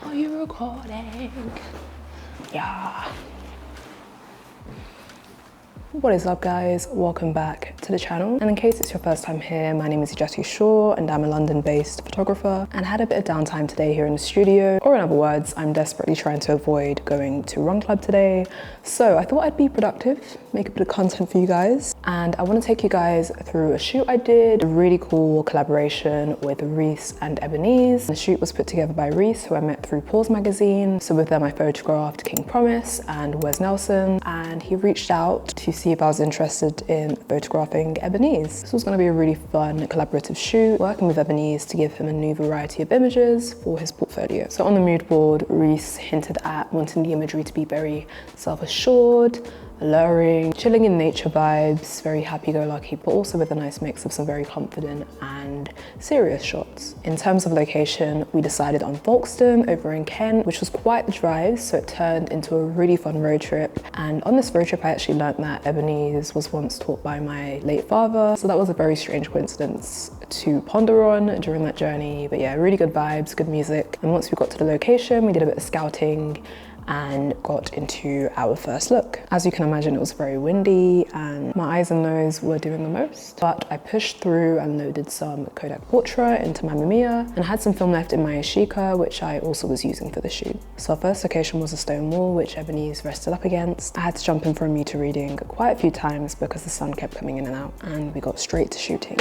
Are you recording? Yeah. What is up, guys? Welcome back to the channel. And in case it's your first time here, my name is Yashica and I'm a London-based photographer and had a bit of downtime today here in the studio. Or in other words, I'm desperately trying to avoid going to Run Club today. So I thought I'd be productive, make a bit of content for you guys. And I want to take you guys through a shoot I did, a really cool collaboration with Rhys and Ebeneze. The shoot was put together by Rhys, who I met through Pause magazine. So with them I photographed King Promise and Wes Nelson, and he reached out to see if I was interested in photographing Ebeneze. This was going to be a really fun collaborative shoot, working with Ebeneze to give him a new variety of images for his portfolio. So on the mood board, Rhys hinted at wanting the imagery to be very self-assured, alluring, chilling in nature vibes, very happy-go-lucky, but also with a nice mix of some very confident and serious shots. In terms of location, we decided on Folkestone over in Kent, which was quite the drive, so it turned into a really fun road trip. And on this road trip, I actually learned that Ebeneze was once taught by my late father, so that was a very strange coincidence to ponder on during that journey. But yeah, really good vibes, good music. And once we got to the location, we did a bit of scouting and got into our first look. As you can imagine, it was very windy and my eyes and nose were doing the most, but I pushed through and loaded some Kodak Portra into my Mamiya and had some film left in my Yashica, which I also was using for the shoot. So our first location was a stone wall, which Ebeneze rested up against. I had to jump in for a meter reading quite a few times because the sun kept coming in and out, and we got straight to shooting.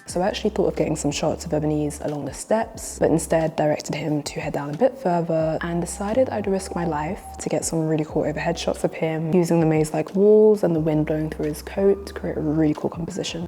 So I actually thought of getting some shots of Ebeneze along the steps, but instead directed him to head down a bit further and decided I'd risk my life to get some really cool overhead shots of him using the maze-like walls and the wind blowing through his coat to create a really cool composition.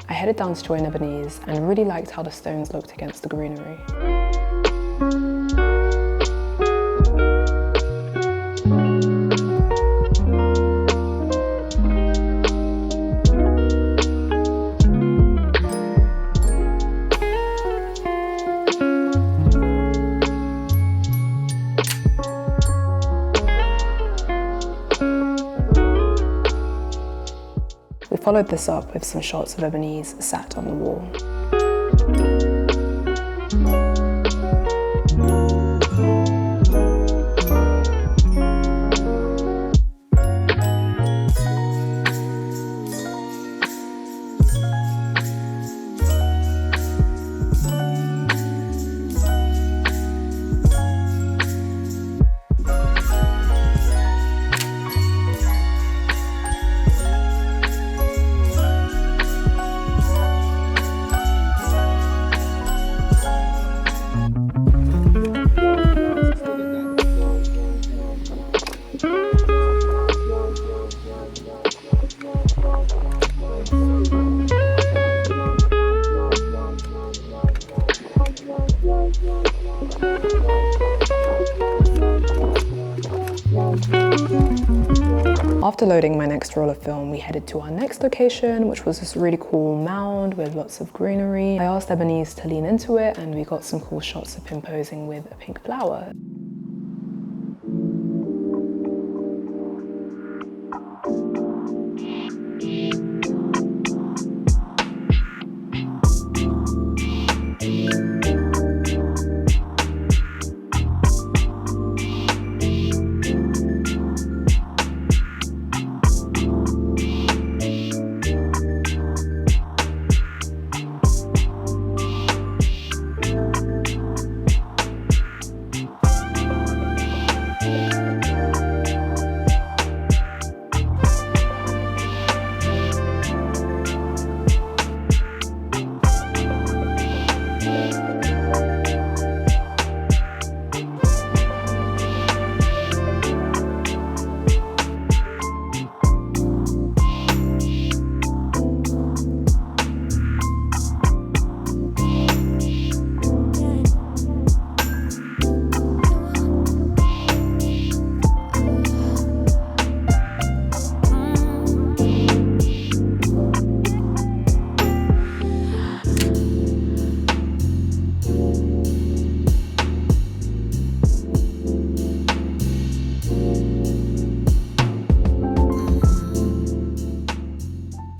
I headed down to join Ebeneze and really liked how the stones looked against the greenery. We followed this up with some shots of Ebeneze sat on the wall. After loading my next roll of film, we headed to our next location, which was this really cool mound with lots of greenery. I asked Ebeneze to lean into it, and we got some cool shots of him posing with a pink flower.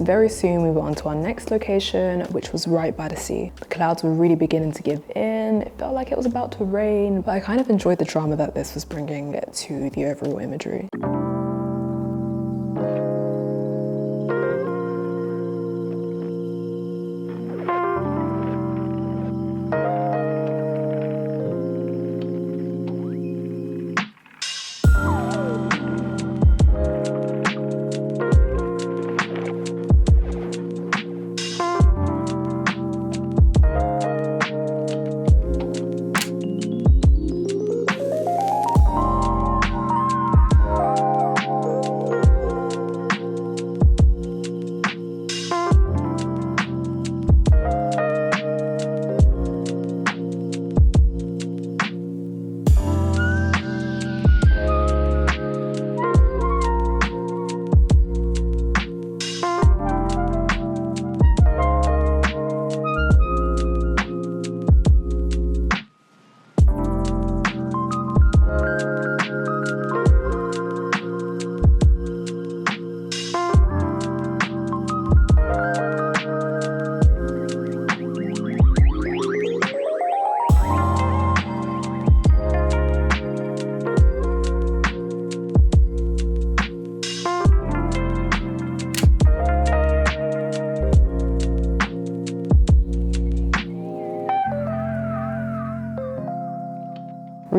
Very soon we were on to our next location, which was right by the sea. The clouds were really beginning to give in. It felt like it was about to rain, but I kind of enjoyed the drama that this was bringing to the overall imagery.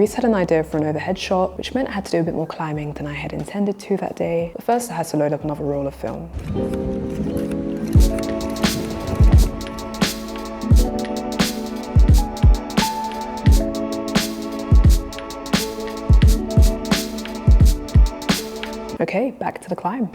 Rhys had an idea for an overhead shot, which meant I had to do a bit more climbing than I had intended to that day. But first I had to load up another roll of film. Okay, back to the climb.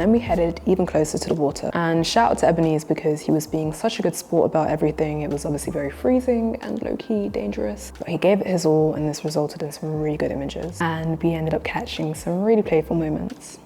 then we headed even closer to the water. And shout out to Ebeneze because he was being such a good sport about everything. It was obviously very freezing and low-key dangerous, but he gave it his all, and this resulted in some really good images. And we ended up catching some really playful moments.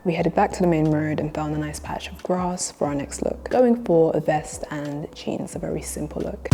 We headed back to the main road and found a nice patch of grass for our next look, going for a vest and jeans, a very simple look.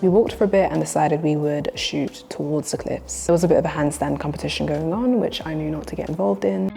We walked for a bit and decided we would shoot towards the cliffs. There was a bit of a handstand competition going on, which I knew not to get involved in.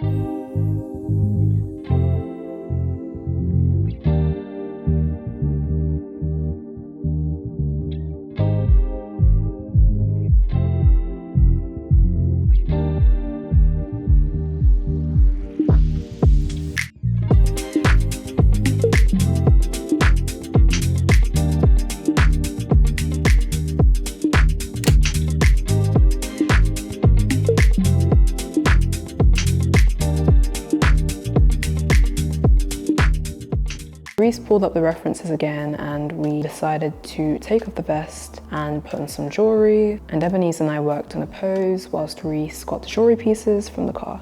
Rhys pulled up the references again and we decided to take off the vest and put on some jewellery, and Ebeneze and I worked on a pose whilst Rhys got the jewellery pieces from the car.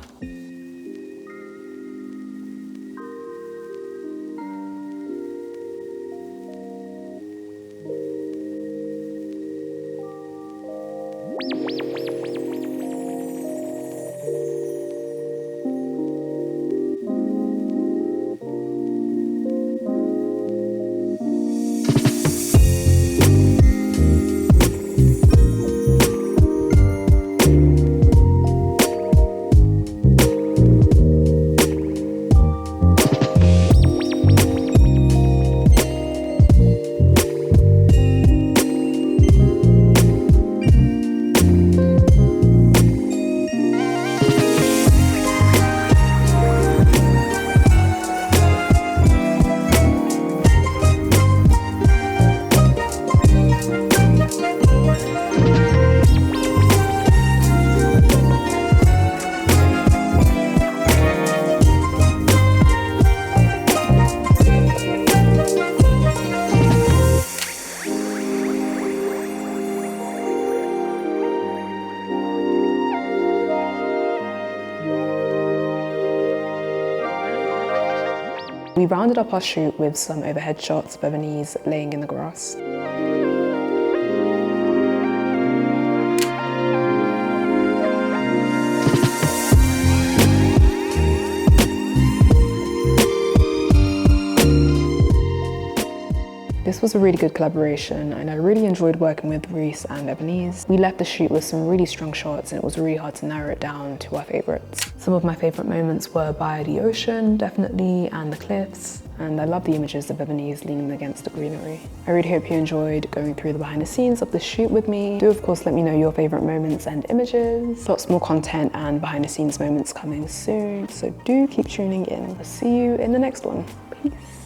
We rounded up our shoot with some overhead shots of Ebeneze laying in the grass. This was a really good collaboration and I really enjoyed working with Rhys and Ebeneze. We left the shoot with some really strong shots and it was really hard to narrow it down to our favourites. Some of my favourite moments were by the ocean, definitely, and the cliffs. And I love the images of Ebeneze leaning against the greenery. I really hope you enjoyed going through the behind the scenes of the shoot with me. Do of course let me know your favourite moments and images. Lots more content and behind the scenes moments coming soon, so do keep tuning in. I'll see you in the next one. Peace.